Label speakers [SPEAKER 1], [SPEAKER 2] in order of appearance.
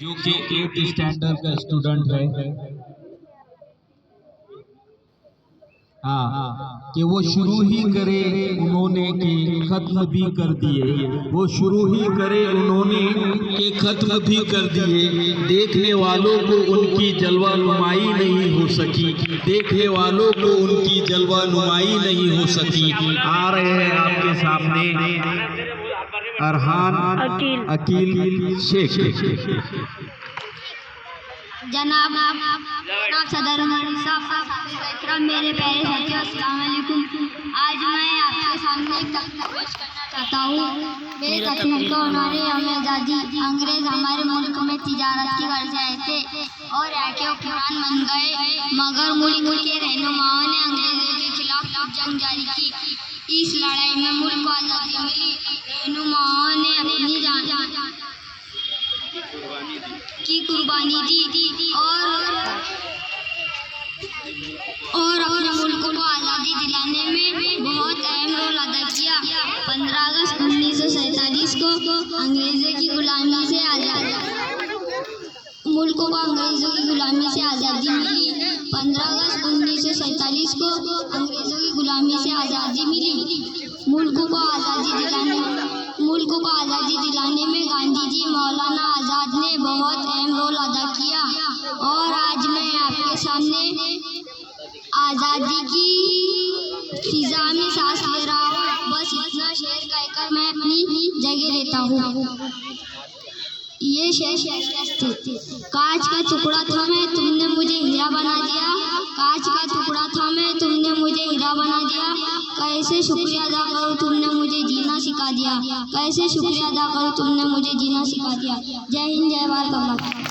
[SPEAKER 1] जो कि 8th standard का स्टूडेंट है। हाँ, कि वो शुरू ही करे उन्होंने कि खत्म भी कर दिए। वो शुरू ही करे उन्होंने कि खत्म भी कर दिए। देखने वालों को उनकी जलवा नुमाई नहीं हो सकी। देखने वालों को उनकी जलवा नुमाई नहीं हो सकी। आ रहे हैं आपके सामने अरहान अकील शेख।
[SPEAKER 2] जनाब सदर इकराम, मेरे प्यारे साथियों, अस्सलाम वालेकुम। आज मैं आपके सामने एक तकरीर पेश करना चाहता हूँ। मेरी तकरीर को उन्होंने हमें आज़ादी अंग्रेज हमारे मुल्क में तिजारत की गर्ज से आए थे और यहाँ के हुक्मरान बन गए, मगर मुल्क के रहनुमाओं ने अंग्रेजों के खिलाफ जंग जारी की। इस लड़ाई में मुल्क को आज़ादी मिली। रहनुमाओं ने अपनी जान की कुर्बानी दी और अपने मुल्क को आज़ादी दिलाने में बहुत अहम रोल अदा किया। 15 अगस्त 1947 को अंग्रेजों की गुलामी से मुल्क को अंग्रेजों की गुलामी से आज़ादी मिली। 15 अगस्त 1947 को अंग्रेजों की गुलामी से आज़ादी मिली। मुल्क को आज़ादी दिलाने में गांधी जी, मौलाना आज़ाद ने बहुत अहम रोल अदा किया। और आज मैं आपके सामने आज़ादी की फिजा में सांस ले रहा हूँ। बस इतना शेर कहकर मैं अपनी जगह लेता हूँ। ये शेर कांच का टुकड़ा था मैं, तुमने मुझे हीरा बना दिया। कांच का टुकड़ा था मैं, तुमने मुझे हीरा बना दिया। कैसे शुक्रिया अदा करूँ, तुमने मुझे जीना सिखा दिया। कैसे शुक्रिया अदा करूँ, तुमने मुझे जीना सिखा दिया। जय हिंद, जय भारत।